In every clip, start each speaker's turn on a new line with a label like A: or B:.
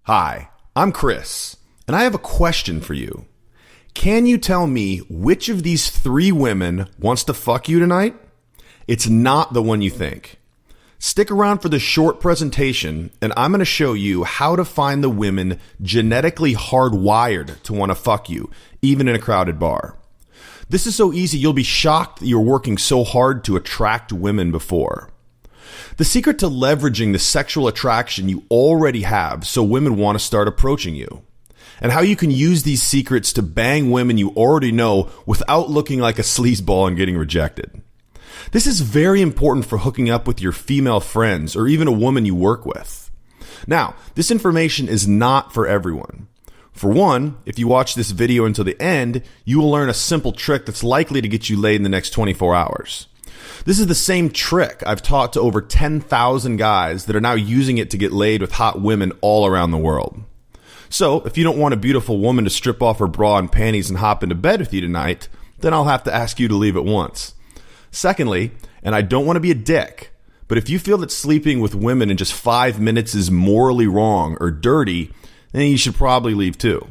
A: Hi, I'm Chris, and I have a question for you. Can you tell me which of these 3 women wants to fuck you tonight? It's not the one you think. Stick around for the short presentation, and I'm going to show you how to find the women genetically hardwired to want to fuck you, even in a crowded bar. This is so easy, you'll be shocked that you're working so hard to attract women before. The secret to leveraging the sexual attraction you already have so women want to start approaching you. And how you can use these secrets to bang women you already know without looking like a sleazeball and getting rejected. This is very important for hooking up with your female friends or even a woman you work with. Now, this information is not for everyone. For one, if you watch this video until the end, you will learn a simple trick that's likely to get you laid in the next 24 hours. This is the same trick I've taught to over 10,000 guys that are now using it to get laid with hot women all around the world. So, if you don't want a beautiful woman to strip off her bra and panties and hop into bed with you tonight, then I'll have to ask you to leave at once. Secondly, and I don't want to be a dick, but if you feel that sleeping with women in just 5 minutes is morally wrong or dirty, then you should probably leave too.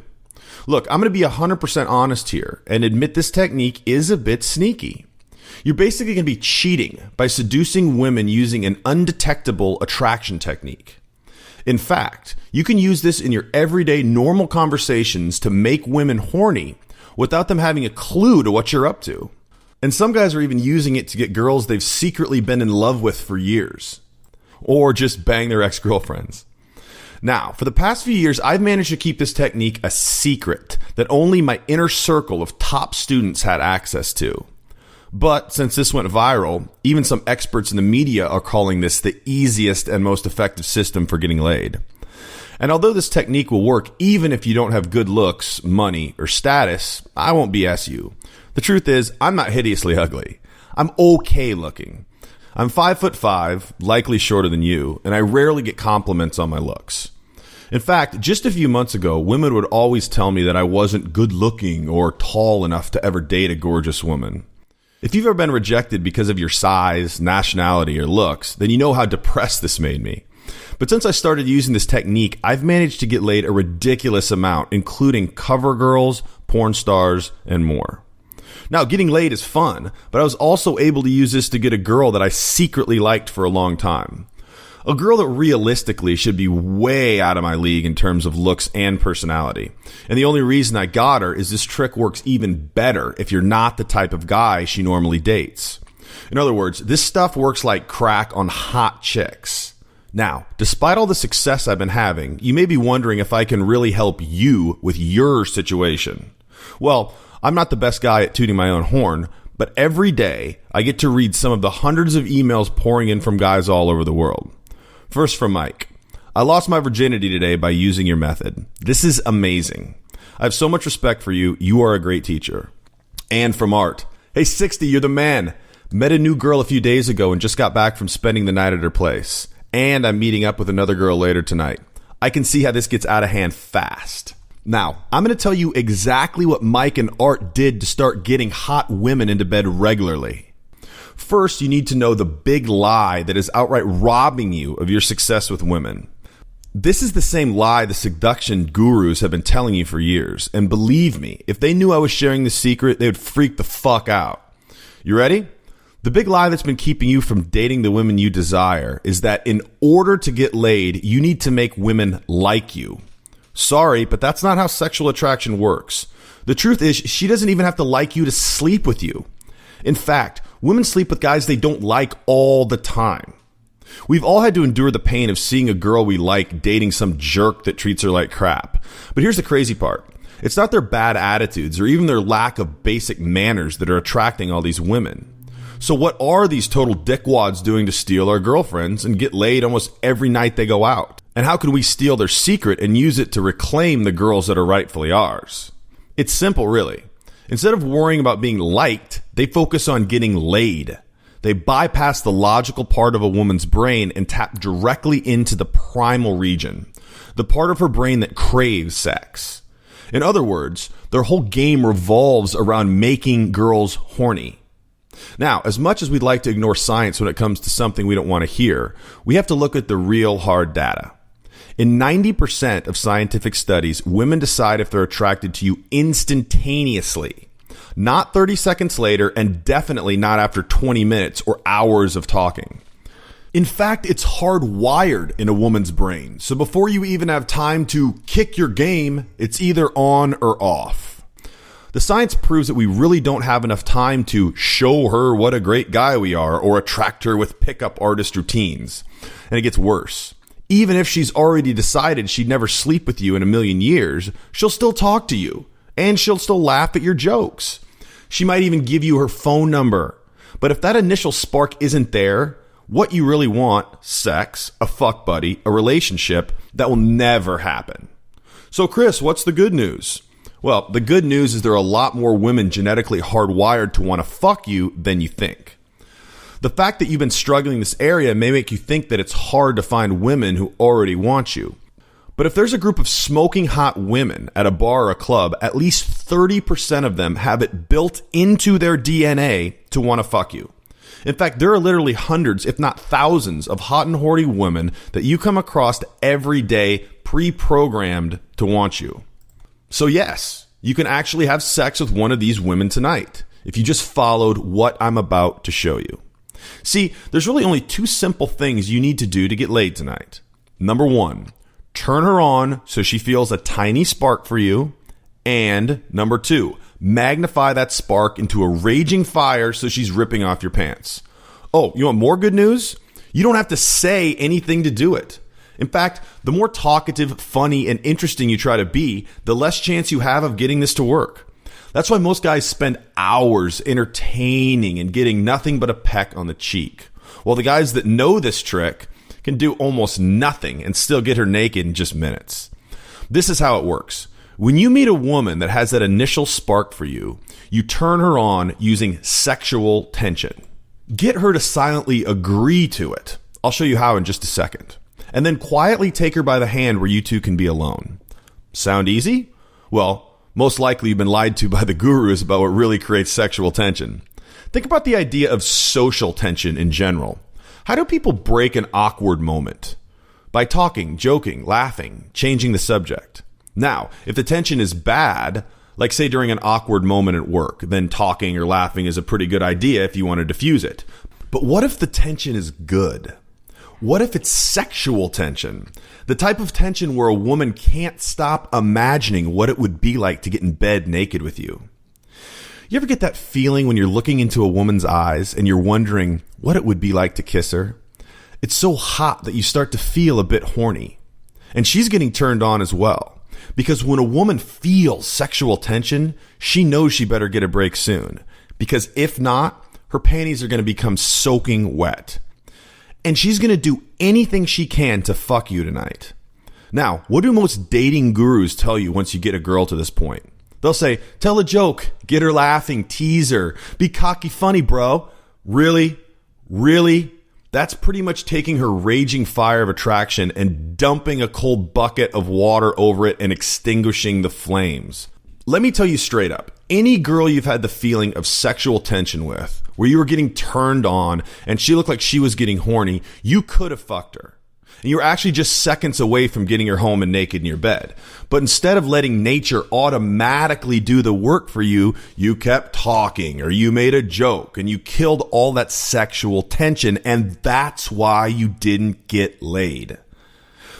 A: Look, I'm going to be 100% honest here and admit this technique is a bit sneaky. You're basically going to be cheating by seducing women using an undetectable attraction technique. In fact, you can use this in your everyday normal conversations to make women horny without them having a clue to what you're up to. And some guys are even using it to get girls they've secretly been in love with for years. Or just bang their ex-girlfriends. Now, for the past few years, I've managed to keep this technique a secret that only my inner circle of top students had access to. But since this went viral, even some experts in the media are calling this the easiest and most effective system for getting laid. And although this technique will work even if you don't have good looks, money, or status, I won't BS you. The truth is, I'm not hideously ugly. I'm okay looking. I'm 5'5", likely shorter than you, and I rarely get compliments on my looks. In fact, just a few months ago, women would always tell me that I wasn't good looking or tall enough to ever date a gorgeous woman. If you've ever been rejected because of your size, nationality, or looks, then you know how depressed this made me. But since I started using this technique, I've managed to get laid a ridiculous amount, including cover girls, porn stars, and more. Now, getting laid is fun, but I was also able to use this to get a girl that I secretly liked for a long time. A girl that realistically should be way out of my league in terms of looks and personality. And the only reason I got her is this trick works even better if you're not the type of guy she normally dates. In other words, this stuff works like crack on hot chicks. Now, despite all the success I've been having, you may be wondering if I can really help you with your situation. Well, I'm not the best guy at tooting my own horn, but every day I get to read some of the hundreds of emails pouring in from guys all over the world. First from Mike. I lost my virginity today by using your method. This is amazing. I have so much respect for you. You are a great teacher. And from Art. Hey, 60, you're the man. Met a new girl a few days ago and just got back from spending the night at her place. And I'm meeting up with another girl later tonight. I can see how this gets out of hand fast. Now, I'm going to tell you exactly what Mike and Art did to start getting hot women into bed regularly. First, you need to know the big lie that is outright robbing you of your success with women. This is the same lie the seduction gurus have been telling you for years. And believe me, if they knew I was sharing this secret, they would freak the fuck out. You ready? The big lie that's been keeping you from dating the women you desire is that in order to get laid, you need to make women like you. Sorry, but that's not how sexual attraction works. The truth is, she doesn't even have to like you to sleep with you. In fact, women sleep with guys they don't like all the time. We've all had to endure the pain of seeing a girl we like dating some jerk that treats her like crap. But here's the crazy part. It's not their bad attitudes or even their lack of basic manners that are attracting all these women. So what are these total dickwads doing to steal our girlfriends and get laid almost every night they go out? And how can we steal their secret and use it to reclaim the girls that are rightfully ours? It's simple, really. Instead of worrying about being liked, they focus on getting laid. They bypass the logical part of a woman's brain and tap directly into the primal region, the part of her brain that craves sex. In other words, their whole game revolves around making girls horny. Now, as much as we'd like to ignore science when it comes to something we don't want to hear, we have to look at the real hard data. In 90% of scientific studies, women decide if they're attracted to you instantaneously, not 30 seconds later, and definitely not after 20 minutes or hours of talking. In fact, it's hardwired in a woman's brain. So before you even have time to kick your game, it's either on or off. The science proves that we really don't have enough time to show her what a great guy we are or attract her with pickup artist routines. And it gets worse. Even if she's already decided she'd never sleep with you in a million years, she'll still talk to you, and she'll still laugh at your jokes. She might even give you her phone number. But if that initial spark isn't there, what you really want, sex, a fuck buddy, a relationship, that will never happen. So Chris, what's the good news? Well, the good news is there are a lot more women genetically hardwired to want to fuck you than you think. The fact that you've been struggling in this area may make you think that it's hard to find women who already want you. But if there's a group of smoking hot women at a bar or a club, at least 30% of them have it built into their DNA to want to fuck you. In fact, there are literally hundreds, if not thousands, of hot and horny women that you come across every day pre-programmed to want you. So yes, you can actually have sex with one of these women tonight if you just followed what I'm about to show you. See, there's really only two simple things you need to do to get laid tonight. Number one, turn her on so she feels a tiny spark for you. And number two, magnify that spark into a raging fire so she's ripping off your pants. Oh, you want more good news? You don't have to say anything to do it. In fact, the more talkative, funny, and interesting you try to be, the less chance you have of getting this to work. That's why most guys spend hours entertaining and getting nothing but a peck on the cheek. While the guys that know this trick can do almost nothing and still get her naked in just minutes. This is how it works. When you meet a woman that has that initial spark for you, you turn her on using sexual tension. Get her to silently agree to it. I'll show you how in just a second. And then quietly take her by the hand where you two can be alone. Sound easy? Well, most likely you've been lied to by the gurus about what really creates sexual tension. Think about the idea of social tension in general. How do people break an awkward moment? By talking, joking, laughing, changing the subject. Now, if the tension is bad, like say during an awkward moment at work, then talking or laughing is a pretty good idea if you want to diffuse it. But what if the tension is good? What if it's sexual tension? The type of tension where a woman can't stop imagining what it would be like to get in bed naked with you. You ever get that feeling when you're looking into a woman's eyes and you're wondering what it would be like to kiss her? It's so hot that you start to feel a bit horny. And she's getting turned on as well. Because when a woman feels sexual tension, she knows she better get a break soon. Because if not, her panties are going to become soaking wet. And she's going to do anything she can to fuck you tonight. Now, what do most dating gurus tell you once you get a girl to this point? They'll say, tell a joke, get her laughing, tease her, be cocky funny, bro. Really? Really? That's pretty much taking her raging fire of attraction and dumping a cold bucket of water over it and extinguishing the flames. Let me tell you straight up, any girl you've had the feeling of sexual tension with, where you were getting turned on and she looked like she was getting horny, you could have fucked her. And you were actually just seconds away from getting her home and naked in your bed. But instead of letting nature automatically do the work for you, you kept talking or you made a joke and you killed all that sexual tension, and that's why you didn't get laid.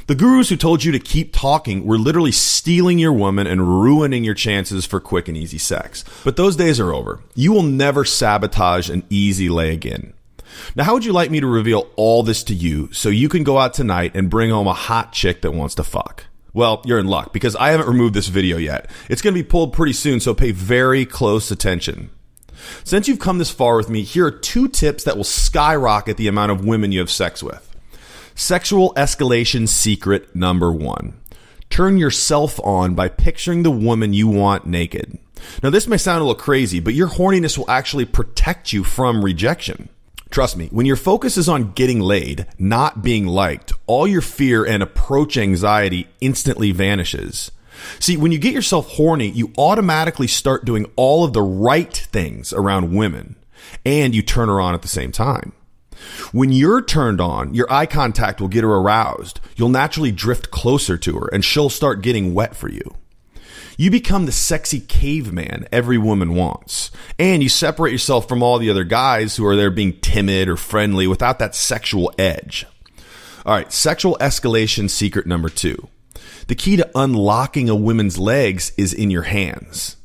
A: The gurus who told you to keep talking were literally stealing your woman and ruining your chances for quick and easy sex. But those days are over. You will never sabotage an easy lay again. Now, how would you like me to reveal all this to you so you can go out tonight and bring home a hot chick that wants to fuck? Well, you're in luck because I haven't removed this video yet. It's going to be pulled pretty soon, so pay very close attention. Since you've come this far with me, here are 2 tips that will skyrocket the amount of women you have sex with. Sexual escalation secret number 1. Turn yourself on by picturing the woman you want naked. Now, this may sound a little crazy, but your horniness will actually protect you from rejection. Trust me, when your focus is on getting laid, not being liked, all your fear and approach anxiety instantly vanishes. See, when you get yourself horny, you automatically start doing all of the right things around women, and you turn her on at the same time. When you're turned on, your eye contact will get her aroused. You'll naturally drift closer to her and she'll start getting wet for you. You become the sexy caveman every woman wants. And you separate yourself from all the other guys who are there being timid or friendly without that sexual edge. All right, sexual escalation secret number 2. The key to unlocking a woman's legs is in your hands.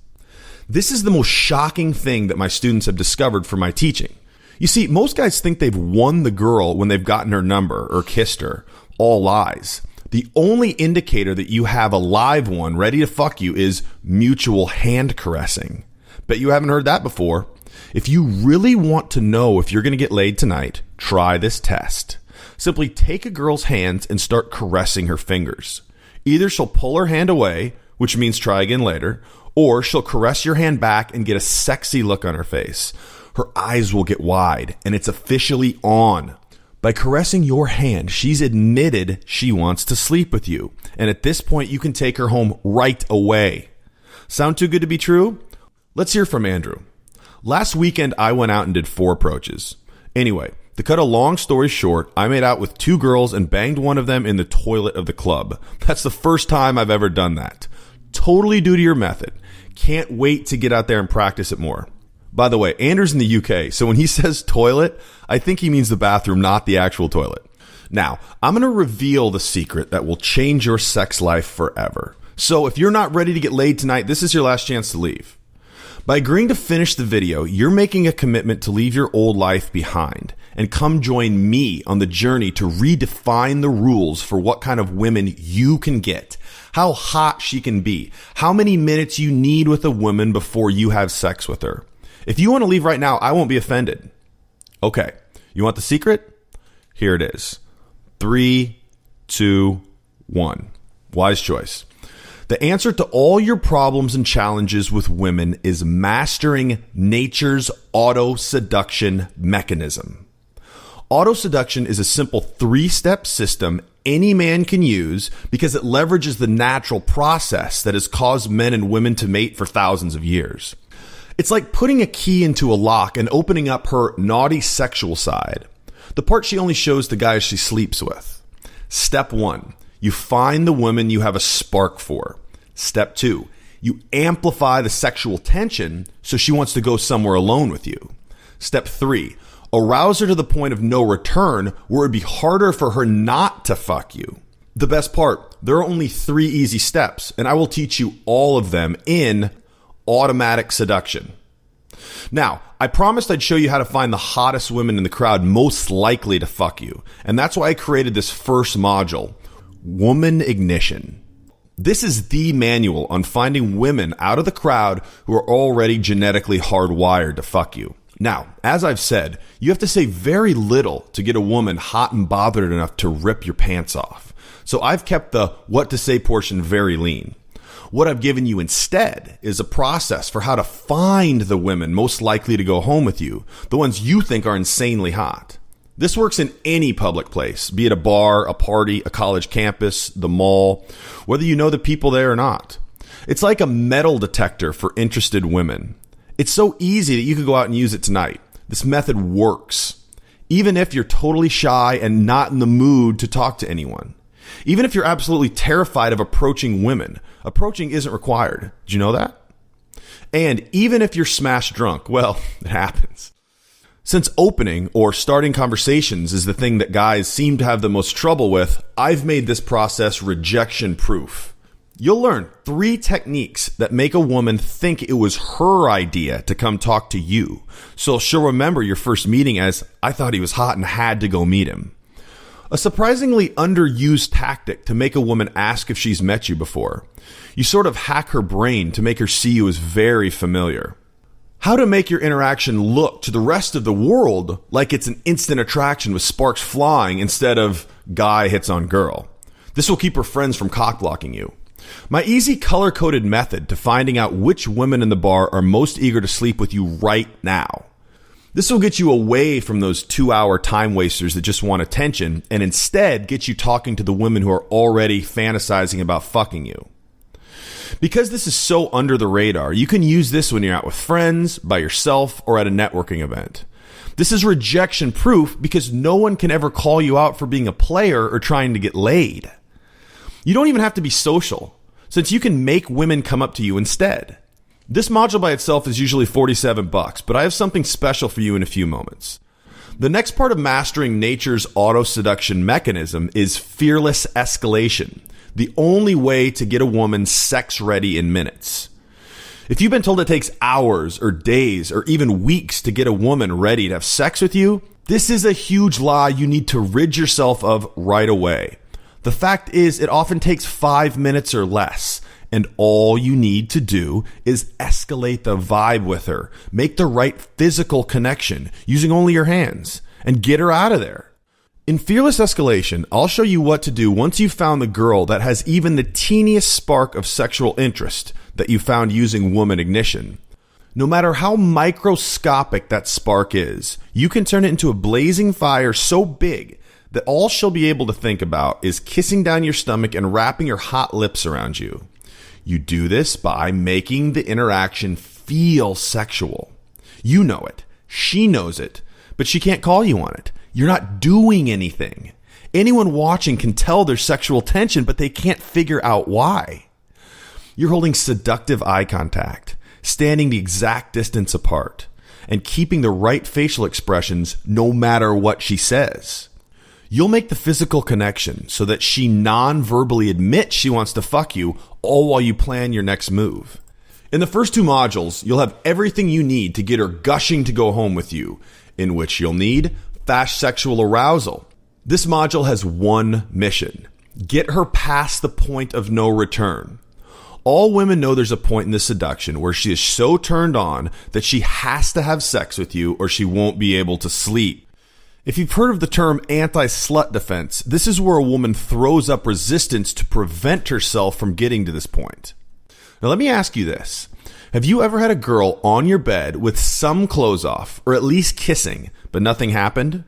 A: This is the most shocking thing that my students have discovered from my teaching. You see, most guys think they've won the girl when they've gotten her number or kissed her. All lies. The only indicator that you have a live one ready to fuck you is mutual hand caressing. Bet you haven't heard that before. If you really want to know if you're going to get laid tonight, try this test. Simply take a girl's hands and start caressing her fingers. Either she'll pull her hand away, which means try again later, or she'll caress your hand back and get a sexy look on her face. Her eyes will get wide, and it's officially on. By caressing your hand, she's admitted she wants to sleep with you. And at this point, you can take her home right away. Sound too good to be true? Let's hear from Andrew. Last weekend, I went out and did 4 approaches. Anyway, to cut a long story short, I made out with 2 girls and banged one of them in the toilet of the club. That's the first time I've ever done that. Totally due to your method. Can't wait to get out there and practice it more. By the way, Andrew's in the UK, so when he says toilet, I think he means the bathroom, not the actual toilet. Now, I'm going to reveal the secret that will change your sex life forever. So if you're not ready to get laid tonight, this is your last chance to leave. By agreeing to finish the video, you're making a commitment to leave your old life behind and come join me on the journey to redefine the rules for what kind of women you can get, how hot she can be, how many minutes you need with a woman before you have sex with her. If you want to leave right now, I won't be offended. Okay, you want the secret? Here it is. 3, 2, 1. Wise choice. The answer to all your problems and challenges with women is mastering nature's auto-seduction mechanism. Auto-seduction is a simple 3-step system any man can use because it leverages the natural process that has caused men and women to mate for thousands of years. It's like putting a key into a lock and opening up her naughty sexual side, the part she only shows to guys she sleeps with. Step 1, you find the woman you have a spark for. Step 2, you amplify the sexual tension so she wants to go somewhere alone with you. Step 3, arouse her to the point of no return where it'd be harder for her not to fuck you. The best part, there are only 3 easy steps, and I will teach you all of them in automatic seduction. Now, I promised I'd show you how to find the hottest women in the crowd most likely to fuck you. And that's why I created this first module, Woman Ignition. This is the manual on finding women out of the crowd who are already genetically hardwired to fuck you. Now, as I've said, you have to say very little to get a woman hot and bothered enough to rip your pants off. So I've kept the what to say portion very lean. What I've given you instead is a process for how to find the women most likely to go home with you, the ones you think are insanely hot. This works in any public place, be it a bar, a party, a college campus, the mall, whether you know the people there or not. It's like a metal detector for interested women. It's so easy that you could go out and use it tonight. This method works, even if you're totally shy and not in the mood to talk to anyone. Even if you're absolutely terrified of approaching women, approaching isn't required. Did you know that? And even if you're smashed drunk, well, it happens. Since opening or starting conversations is the thing that guys seem to have the most trouble with, I've made this process rejection proof. You'll learn 3 techniques that make a woman think it was her idea to come talk to you. So she'll remember your first meeting as, I thought he was hot and had to go meet him. A surprisingly underused tactic to make a woman ask if she's met you before. You sort of hack her brain to make her see you as very familiar. How to make your interaction look to the rest of the world like it's an instant attraction with sparks flying instead of guy hits on girl. This will keep her friends from cock-blocking you. My easy color-coded method to finding out which women in the bar are most eager to sleep with you right now. This will get you away from those 2-hour time wasters that just want attention and instead get you talking to the women who are already fantasizing about fucking you. Because this is so under the radar, you can use this when you're out with friends, by yourself, or at a networking event. This is rejection proof because no one can ever call you out for being a player or trying to get laid. You don't even have to be social, since you can make women come up to you instead. This module by itself is usually $47, but I have something special for you in a few moments. The next part of mastering nature's auto-seduction mechanism is fearless escalation, the only way to get a woman sex ready in minutes. If you've been told it takes hours or days or even weeks to get a woman ready to have sex with you, this is a huge lie you need to rid yourself of right away. The fact is, it often takes 5 minutes or less, and all you need to do is escalate the vibe with her, make the right physical connection using only your hands, and get her out of there. In Fearless Escalation, I'll show you what to do once you've found the girl that has even the teeniest spark of sexual interest that you found using woman ignition. No matter how microscopic that spark is, you can turn it into a blazing fire so big that all she'll be able to think about is kissing down your stomach and wrapping her hot lips around you. You do this by making the interaction feel sexual. You know it. She knows it, but she can't call you on it. You're not doing anything. Anyone watching can tell there's sexual tension, but they can't figure out why. You're holding seductive eye contact, standing the exact distance apart, and keeping the right facial expressions no matter what she says. You'll make the physical connection so that she non-verbally admits she wants to fuck you, all while you plan your next move. In the first 2 modules, you'll have everything you need to get her gushing to go home with you, in which you'll need fast sexual arousal. This module has one mission: get her past the point of no return. All women know there's a point in this seduction where she is so turned on that she has to have sex with you or she won't be able to sleep. If you've heard of the term anti-slut defense, this is where a woman throws up resistance to prevent herself from getting to this point. Now let me ask you this. Have you ever had a girl on your bed with some clothes off, or at least kissing, but nothing happened?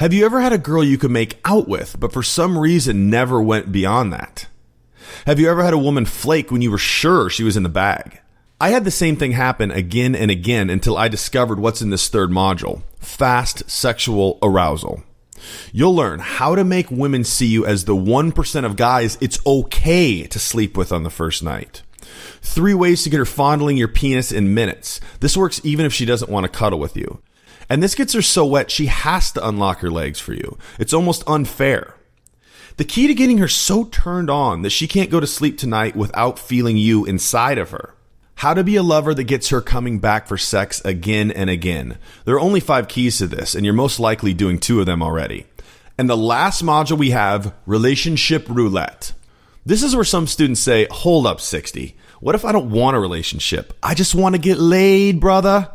A: Have you ever had a girl you could make out with, but for some reason never went beyond that? Have you ever had a woman flake when you were sure she was in the bag? I had the same thing happen again and again until I discovered what's in this 3rd module: fast sexual arousal. You'll learn how to make women see you as the 1% of guys it's okay to sleep with on the first night. 3 ways to get her fondling your penis in minutes. This works even if she doesn't want to cuddle with you. And this gets her so wet she has to unlock her legs for you. It's almost unfair. The key to getting her so turned on that she can't go to sleep tonight without feeling you inside of her. How to be a lover that gets her coming back for sex again and again. There are only 5 keys to this, and you're most likely doing 2 of them already. And the last module we have, relationship roulette. This is where some students say, hold up 60. What if I don't want a relationship? I just want to get laid, brother.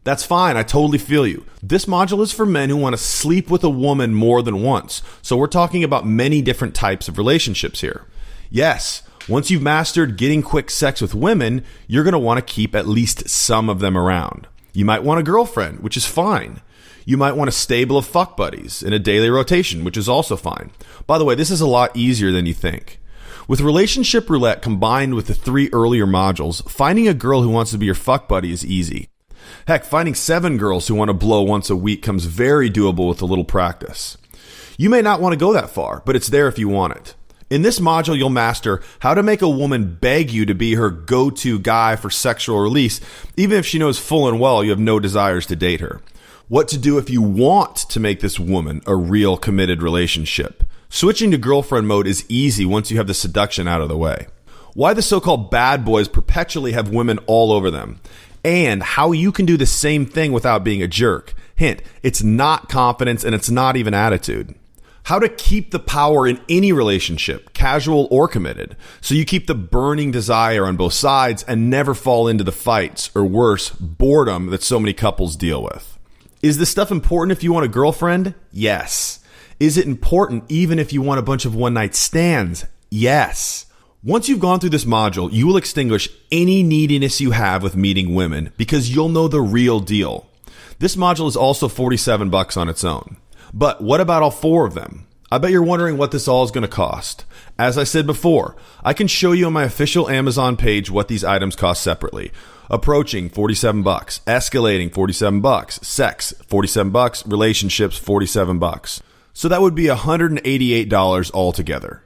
A: That's fine. I totally feel you. This module is for men who want to sleep with a woman more than once. So we're talking about many different types of relationships here. Yes, once you've mastered getting quick sex with women, you're going to want to keep at least some of them around. You might want a girlfriend, which is fine. You might want a stable of fuck buddies in a daily rotation, which is also fine. By the way, this is a lot easier than you think. With relationship roulette combined with the 3 earlier modules, finding a girl who wants to be your fuck buddy is easy. Heck, finding 7 girls who want to blow once a week comes very doable with a little practice. You may not want to go that far, but it's there if you want it. In this module, you'll master how to make a woman beg you to be her go-to guy for sexual release, even if she knows full and well you have no desires to date her. What to do if you want to make this woman a real committed relationship. Switching to girlfriend mode is easy once you have the seduction out of the way. Why the so-called bad boys perpetually have women all over them. And how you can do the same thing without being a jerk. Hint, it's not confidence and it's not even attitude. How to keep the power in any relationship, casual or committed, so you keep the burning desire on both sides and never fall into the fights, or worse, boredom that so many couples deal with. Is this stuff important if you want a girlfriend? Yes. Is it important even if you want a bunch of one-night stands? Yes. Once you've gone through this module, you will extinguish any neediness you have with meeting women because you'll know the real deal. This module is also $47 on its own. But what about all 4 of them? I bet you're wondering what this all is going to cost. As I said before, I can show you on my official Amazon page what these items cost separately. Approaching, $47. Escalating, $47. Sex, $47. Relationships, $47. So that would be $188 altogether.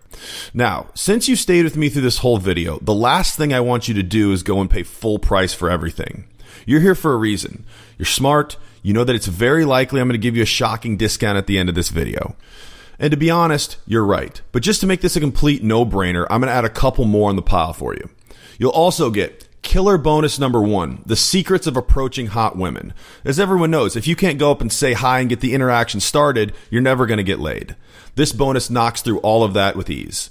A: Now, since you stayed with me through this whole video, the last thing I want you to do is go and pay full price for everything. You're here for a reason. You're smart. You know that it's very likely I'm going to give you a shocking discount at the end of this video. And to be honest, you're right. But just to make this a complete no-brainer, I'm going to add a couple more on the pile for you. You'll also get killer bonus number 1, the secrets of approaching hot women. As everyone knows, if you can't go up and say hi and get the interaction started, you're never going to get laid. This bonus knocks through all of that with ease.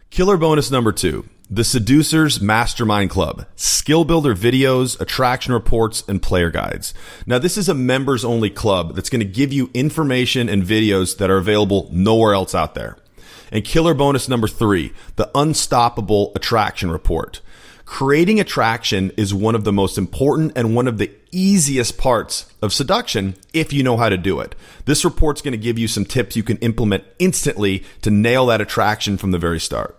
A: Killer bonus number 2, the Seducer's Mastermind Club, skill builder videos, attraction reports, and player guides. Now, this is a members-only club that's going to give you information and videos that are available nowhere else out there. And killer bonus number 3, the Unstoppable Attraction Report. Creating attraction is one of the most important and one of the easiest parts of seduction if you know how to do it. This report's going to give you some tips you can implement instantly to nail that attraction from the very start.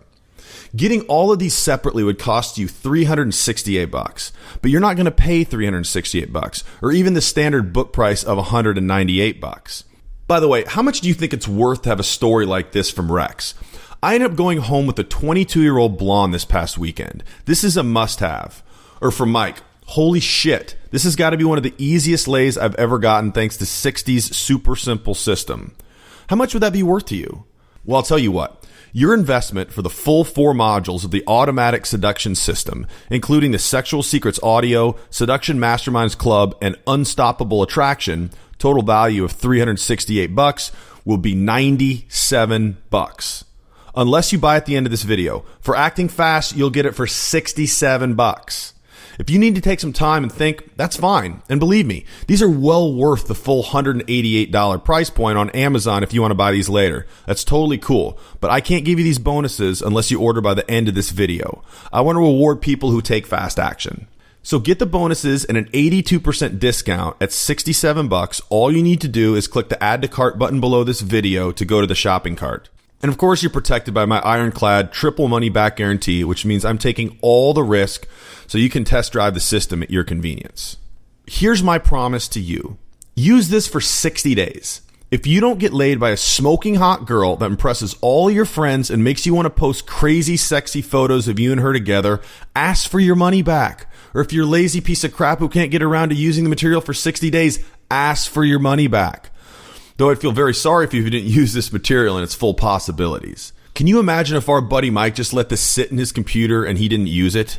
A: Getting all of these separately would cost you $368, but you're not going to pay $368 or even the standard book price of $198. By the way, how much do you think it's worth to have a story like this from Rex? I ended up going home with a 22-year-old blonde this past weekend. This is a must-have. Or for Mike, holy shit, this has got to be one of the easiest lays I've ever gotten thanks to 60's super simple system. How much would that be worth to you? Well, I'll tell you what. Your investment for the full 4 modules of the automatic seduction system, including the Sexual Secrets Audio, Seduction Masterminds Club, and Unstoppable Attraction, total value of $368, will be $97. Unless you buy at the end of this video. For acting fast, you'll get it for $67. If you need to take some time and think, that's fine. And believe me, these are well worth the full $188 price point on Amazon if you want to buy these later. That's totally cool. But I can't give you these bonuses unless you order by the end of this video. I want to reward people who take fast action. So get the bonuses and an 82% discount at $67. All you need to do is click the add to cart button below this video to go to the shopping cart. And of course, you're protected by my ironclad triple money back guarantee, which means I'm taking all the risk so you can test drive the system at your convenience. Here's my promise to you. Use this for 60 days. If you don't get laid by a smoking hot girl that impresses all your friends and makes you want to post crazy, sexy photos of you and her together, ask for your money back. Or if you're a lazy piece of crap who can't get around to using the material for 60 days, ask for your money back. Though I'd feel very sorry if you didn't use this material and its full possibilities. Can you imagine if our buddy Mike just let this sit in his computer and he didn't use it?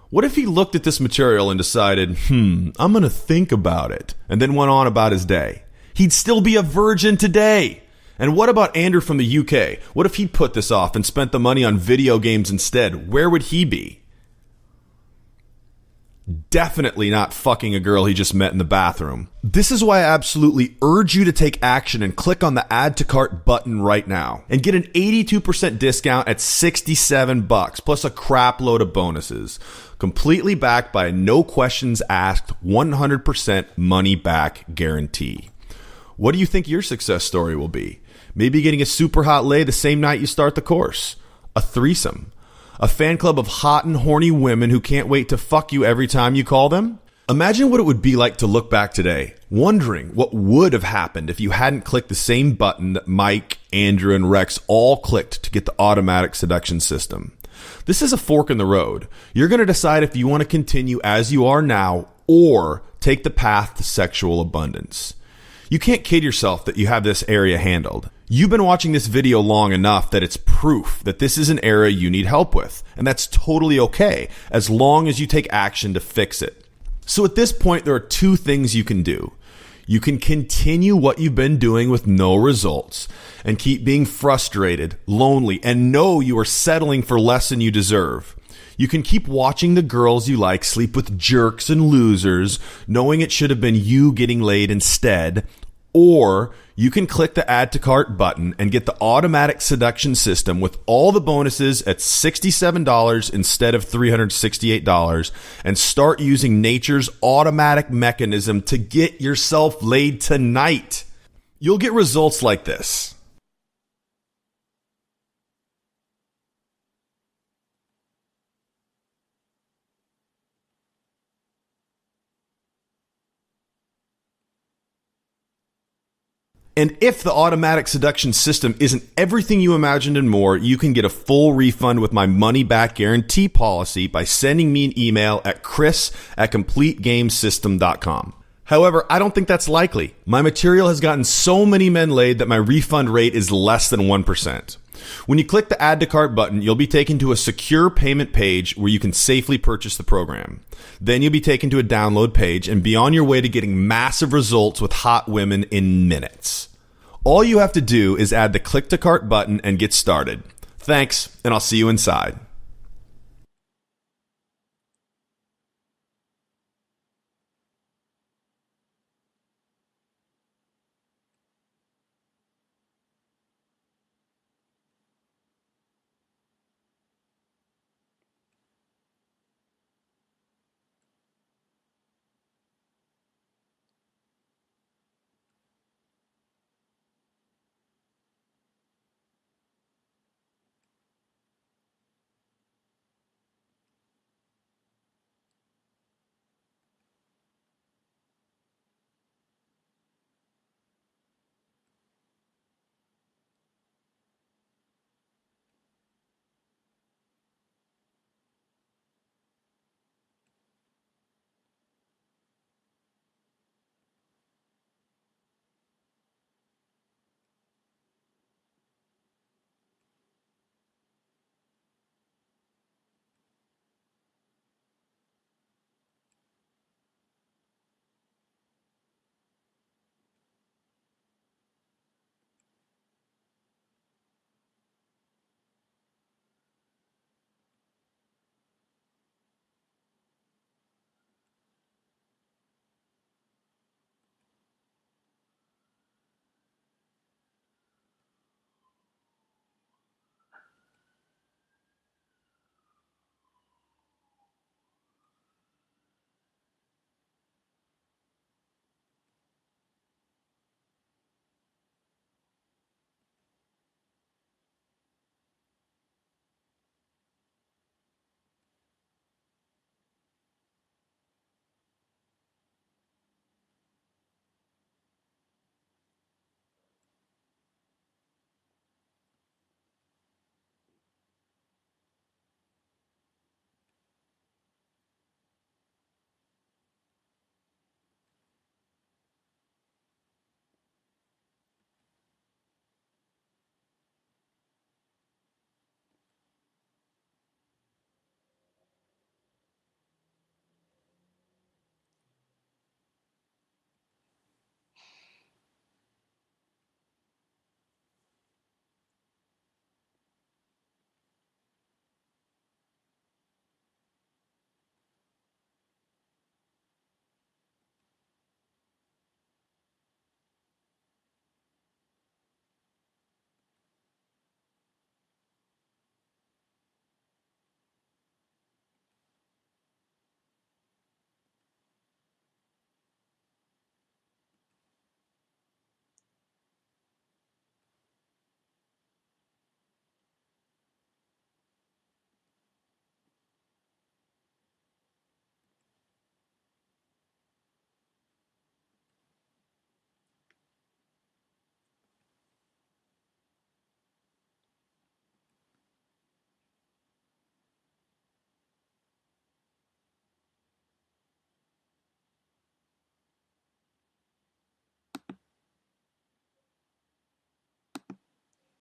A: What if he looked at this material and decided, I'm going to think about it, and then went on about his day? He'd still be a virgin today. And what about Andrew from the UK? What if he'd put this off and spent the money on video games instead? Where would he be? Definitely not fucking a girl he just met in the bathroom. This is why I absolutely urge you to take action and click on the add to cart button right now and get an 82% discount at $67 plus a crap load of bonuses. Completely backed by a no questions asked 100% money back guarantee. What do you think your success story will be? Maybe getting a super hot lay the same night you start the course. A threesome. A fan club of hot and horny women who can't wait to fuck you every time you call them? Imagine what it would be like to look back today, wondering what would have happened if you hadn't clicked the same button that Mike, Andrew, and Rex all clicked to get the automatic seduction system. This is a fork in the road. You're going to decide if you want to continue as you are now or take the path to sexual abundance. You can't kid yourself that you have this area handled. You've been watching this video long enough that it's proof that this is an area you need help with. And that's totally okay, as long as you take action to fix it. So at this point, there are 2 things you can do. You can continue what you've been doing with no results and keep being frustrated, lonely, and know you are settling for less than you deserve. You can keep watching the girls you like sleep with jerks and losers, knowing it should have been you getting laid instead. Or you can click the add to cart button and get the automatic seduction system with all the bonuses at $67 instead of $368 and start using nature's automatic mechanism to get yourself laid tonight. You'll get results like this. And if the automatic seduction system isn't everything you imagined and more, you can get a full refund with my money-back guarantee policy by sending me an email at chris@completegamesystem.com. However, I don't think that's likely. My material has gotten so many men laid that my refund rate is less than 1%. When you click the Add to Cart button, you'll be taken to a secure payment page where you can safely purchase the program. Then you'll be taken to a download page and be on your way to getting massive results with hot women in minutes. All you have to do is add the Click to Cart button and get started. Thanks, and I'll see you inside.